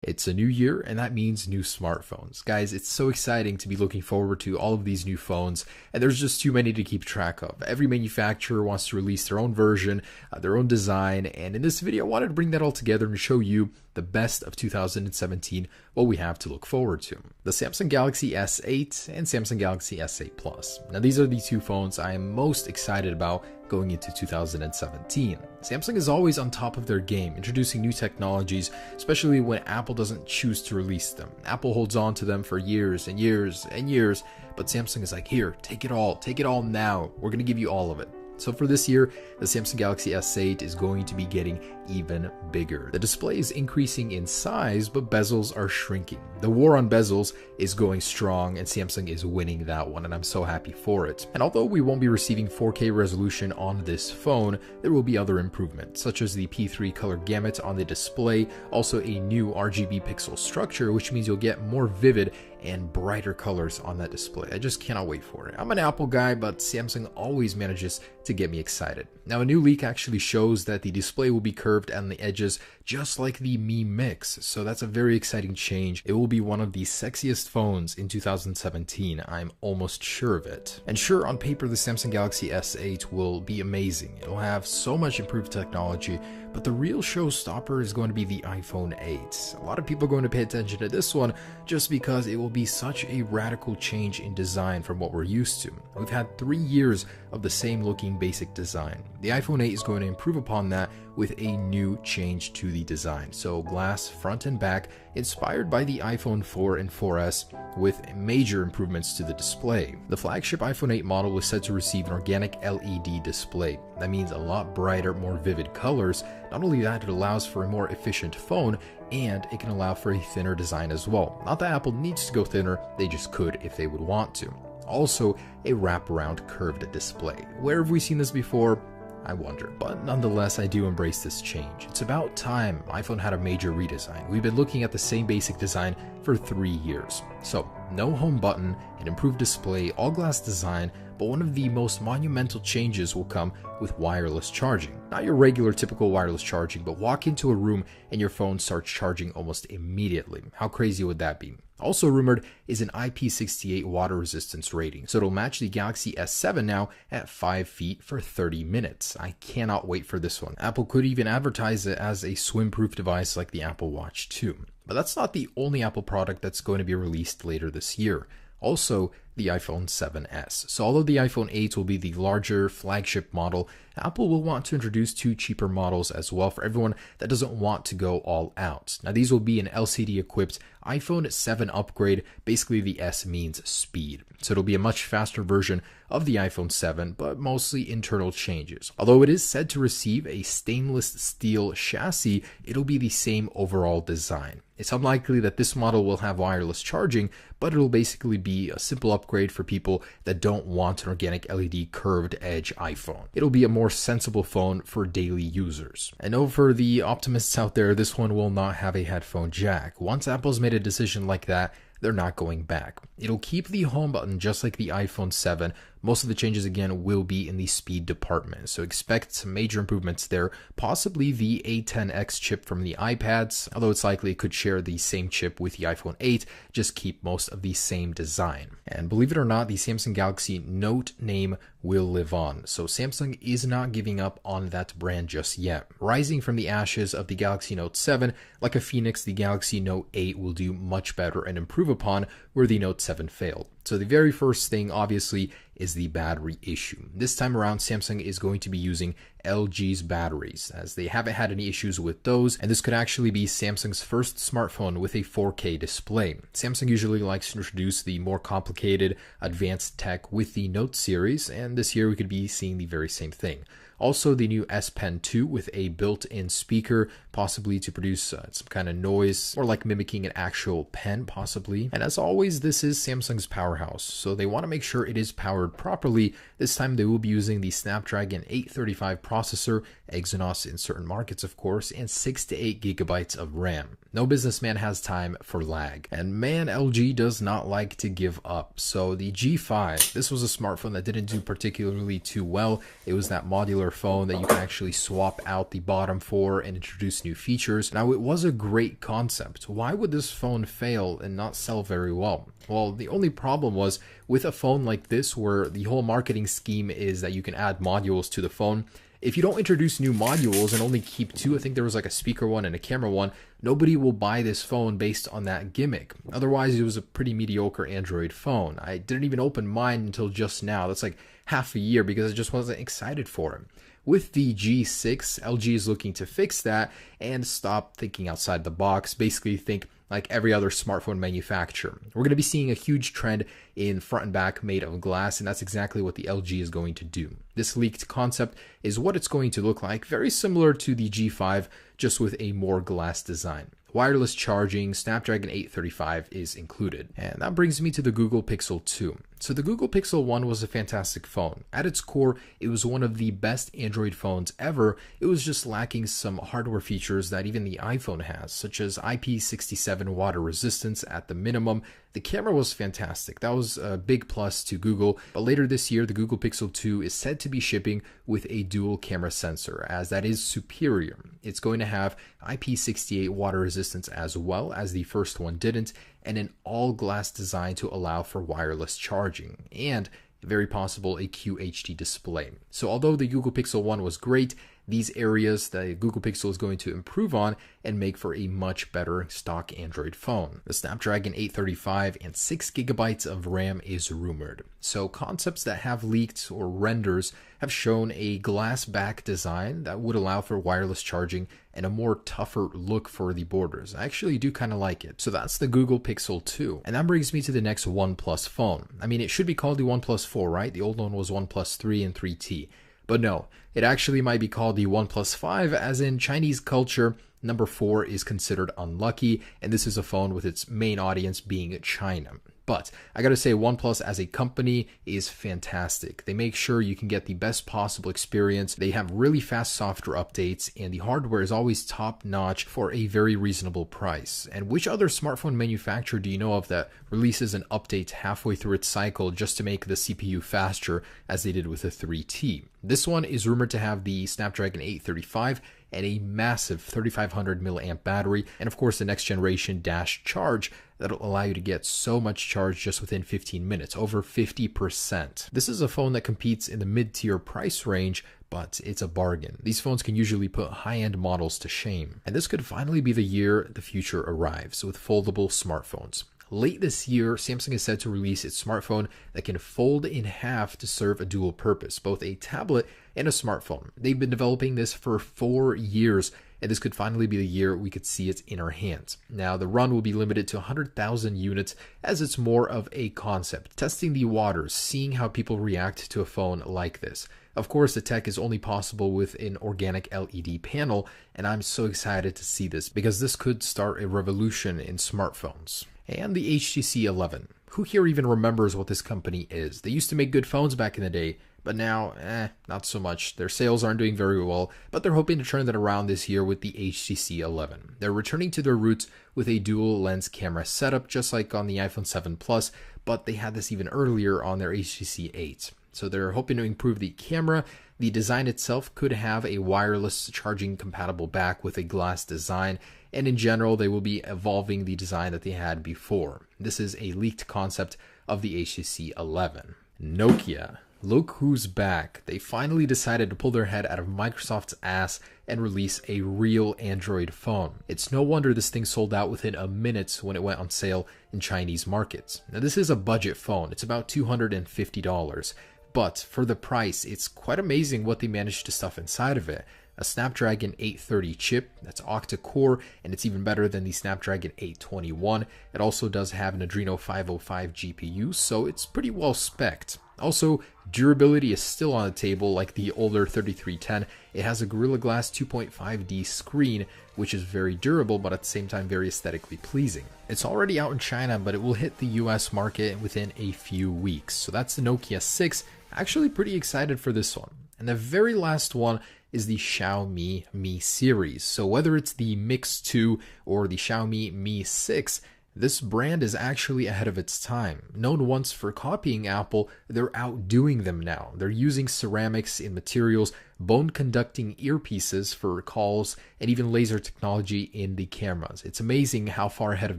It's a new year, and that means new smartphones. Guys, it's so exciting to be looking forward to all of these new phones, and there's just too many to keep track of. Every manufacturer wants to release their own version, their own design, and in this video I wanted to bring that all together and show you the best of 2017, what we have to look forward to. The Samsung Galaxy S8 and Samsung Galaxy S8 Plus. Now these are the two phones I am most excited about going into 2017. Samsung is always on top of their game, introducing new technologies, especially when Apple doesn't choose to release them. Apple holds on to them for years and years and years, but Samsung is like, here, take it all now. We're gonna give you all of it. So for this year, the Samsung Galaxy S8 is going to be getting even bigger. The display is increasing in size, but bezels are shrinking. The war on bezels is going strong, and Samsung is winning that one, and I'm so happy for it. And although we won't be receiving 4K resolution on this phone, there will be other improvements, such as the P3 color gamut on the display, also a new RGB pixel structure, which means you'll get more vivid and brighter colors on that display. I just cannot wait for it. I'm an Apple guy, but Samsung always manages to get me excited. Now, a new leak actually shows that the display will be curved on the edges, just like the Mi Mix, so that's a very exciting change. It will be one of the sexiest phones in 2017, I'm almost sure of it. And sure, on paper, the Samsung Galaxy S8 will be amazing. It'll have so much improved technology, but the real showstopper is going to be the iPhone 8. A lot of people are going to pay attention to this one just because it will be such a radical change in design from what we're used to. We've had 3 years of the same looking basic design. The iPhone 8 is going to improve upon that with a new change to the design. So glass front and back, inspired by the iPhone 4 and 4S, with major improvements to the display. The flagship iPhone 8 model was said to receive an organic LED display. That means a lot brighter, more vivid colors. Not only that, it allows for a more efficient phone, and it can allow for a thinner design as well. Not that Apple needs to go thinner, they just could if they would want to. Also, a wraparound curved display. Where have we seen this before? I wonder. But nonetheless, I do embrace this change. It's about time iPhone had a major redesign. We've been looking at the same basic design for 3 years. So, no home button, an improved display, all glass design, but one of the most monumental changes will come with wireless charging. Not your regular typical wireless charging, but walk into a room and your phone starts charging almost immediately. How crazy would that be? Also rumored is an IP68 water resistance rating, so it'll match the Galaxy S7 now at 5 feet for 30 minutes. I cannot wait for this one. Apple could even advertise it as a swim-proof device like the Apple Watch 2. But that's not the only Apple product that's going to be released later this year. Also, the iPhone 7s. So although the iPhone 8 will be the larger flagship model, Apple will want to introduce 2 cheaper models as well for everyone that doesn't want to go all out. Now these will be an LCD equipped iPhone 7 upgrade. Basically the S means speed. So it'll be a much faster version of the iPhone 7, but mostly internal changes. Although it is said to receive a stainless steel chassis, it'll be the same overall design. It's unlikely that this model will have wireless charging, but it'll basically be a simple upgrade for people that don't want an organic LED curved edge iPhone. It'll be a more sensible phone for daily users. And for the optimists out there, this one will not have a headphone jack. Once Apple's made a decision like that, they're not going back. It'll keep the home button just like the iPhone 7. Most of the changes again will be in the speed department, so expect some major improvements there, possibly the A10X chip from the iPads, although it's likely it could share the same chip with the iPhone 8, just keep most of the same design. And believe it or not, the Samsung Galaxy Note name will live on, so Samsung is not giving up on that brand just yet. Rising from the ashes of the Galaxy Note 7, like a phoenix, the Galaxy Note 8 will do much better and improve upon where the Note 7 failed. So the very first thing, obviously, is the battery issue. This time around, Samsung is going to be using LG's batteries, as they haven't had any issues with those, and this could actually be Samsung's first smartphone with a 4K display. Samsung usually likes to introduce the more complicated, advanced tech with the Note series, and this year we could be seeing the very same thing. Also, the new S Pen 2 with a built-in speaker, possibly to produce some kind of noise, or like mimicking an actual pen, possibly. And as always, this is Samsung's powerhouse, so they want to make sure it is powered properly. This time they will be using the Snapdragon 835 processor, Exynos in certain markets of course, and 6 to 8 gigabytes of RAM. No businessman has time for lag. And man, LG does not like to give up. So the G5, this was a smartphone that didn't do particularly too well. It was that modular phone that you can actually swap out the bottom for and introduce new features. Now, it was a great concept. Why would this phone fail and not sell very well? Well, the only problem was with a phone like this, where the whole marketing scheme is that you can add modules to the phone. If you don't introduce new modules and only keep two, I think there was like a speaker one and a camera one, nobody will buy this phone based on that gimmick. Otherwise, it was a pretty mediocre Android phone. I didn't even open mine until just now. That's like half a year because I just wasn't excited for it. With the G6, LG is looking to fix that and stop thinking outside the box. Basically think like every other smartphone manufacturer. We're going to be seeing a huge trend in front and back made of glass, and that's exactly what the LG is going to do. This leaked concept is what it's going to look like, very similar to the G5, just with a more glass design. Wireless charging, Snapdragon 835 is included. And that brings me to the Google Pixel 2. So the Google Pixel 1 was a fantastic phone. At its core, it was one of the best Android phones ever. It was just lacking some hardware features that even the iPhone has, such as IP67 water resistance at the minimum. The camera was fantastic. That was a big plus to Google. But later this year, the Google Pixel 2 is said to be shipping with a dual camera sensor, as that is superior. It's going to have IP68 water resistance as well, as the first one didn't, and an all-glass design to allow for wireless charging, and very possible a QHD display. So although the Google Pixel 1 was great, these areas the Google Pixel is going to improve on and make for a much better stock Android phone. The Snapdragon 835 and 6GB of RAM is rumored. So concepts that have leaked or renders have shown a glass back design that would allow for wireless charging and a more tougher look for the borders. I actually do kind of like it. So that's the Google Pixel 2. And that brings me to the next OnePlus phone. I mean, it should be called the OnePlus 4, right? The old one was OnePlus 3 and 3T. But no, it actually might be called the OnePlus 5, as in Chinese culture, number 4 is considered unlucky, and this is a phone with its main audience being China. But I gotta say, OnePlus as a company is fantastic. They make sure you can get the best possible experience. They have really fast software updates, and the hardware is always top notch for a very reasonable price. And which other smartphone manufacturer do you know of that releases an update halfway through its cycle just to make the CPU faster, as they did with the 3T? This one is rumored to have the Snapdragon 835 and a massive 3500 milliamp battery, and of course the next generation dash charge that'll allow you to get so much charge just within 15 minutes, over 50%. This is a phone that competes in the mid-tier price range, but it's a bargain. These phones can usually put high-end models to shame. And this could finally be the year the future arrives with foldable smartphones. Late this year, Samsung is said to release its smartphone that can fold in half to serve a dual purpose, both a tablet and a smartphone. They've been developing this for 4 years, and this could finally be the year we could see it in our hands. Now, the run will be limited to 100,000 units, as it's more of a concept, testing the waters, seeing how people react to a phone like this. Of course, the tech is only possible with an organic LED panel, and I'm so excited to see this because this could start a revolution in smartphones. And the HTC 11. Who here even remembers what this company is? They used to make good phones back in the day, but now, not so much. Their sales aren't doing very well, but they're hoping to turn that around this year with the HTC 11. They're returning to their roots with a dual lens camera setup, just like on the iPhone 7 Plus, but they had this even earlier on their HTC 8. So they're hoping to improve the camera. The design itself could have a wireless charging compatible back with a glass design, and in general, they will be evolving the design that they had before. This is a leaked concept of the HTC 11. Nokia. Look who's back. They finally decided to pull their head out of Microsoft's ass and release a real Android phone. It's no wonder this thing sold out within a minute when it went on sale in Chinese markets. Now, this is a budget phone. It's about $250. But for the price, it's quite amazing what they managed to stuff inside of it. A Snapdragon 830 chip that's octa-core, and it's even better than the Snapdragon 821. It also does have an Adreno 505 GPU, so it's pretty well spec'd. Also, durability is still on the table like the older 3310. It has a Gorilla Glass 2.5D screen, which is very durable, but at the same time very aesthetically pleasing. It's already out in China, but it will hit the US market within a few weeks. So that's the Nokia 6. Actually pretty excited for this one. And the very last one is the Xiaomi Mi series. So whether it's the Mix 2 or the Xiaomi Mi 6, this brand is actually ahead of its time. Known once for copying Apple, they're outdoing them now. They're using ceramics in materials bone conducting earpieces for calls, and even laser technology in the cameras. It's amazing how far ahead of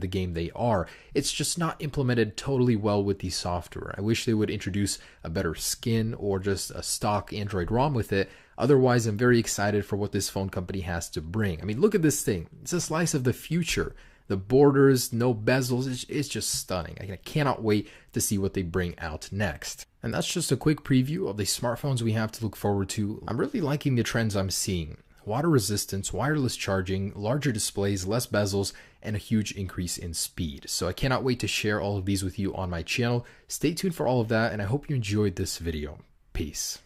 the game they are. It's just not implemented totally well with the software. I wish they would introduce a better skin or just a stock Android ROM with it. Otherwise, I'm very excited for what this phone company has to bring. I mean, look at this thing. It's a slice of the future. The borders, no bezels, it's just stunning. I cannot wait to see what they bring out next. And that's just a quick preview of the smartphones we have to look forward to. I'm really liking the trends I'm seeing. Water resistance, wireless charging, larger displays, less bezels, and a huge increase in speed. So I cannot wait to share all of these with you on my channel. Stay tuned for all of that, and I hope you enjoyed this video. Peace.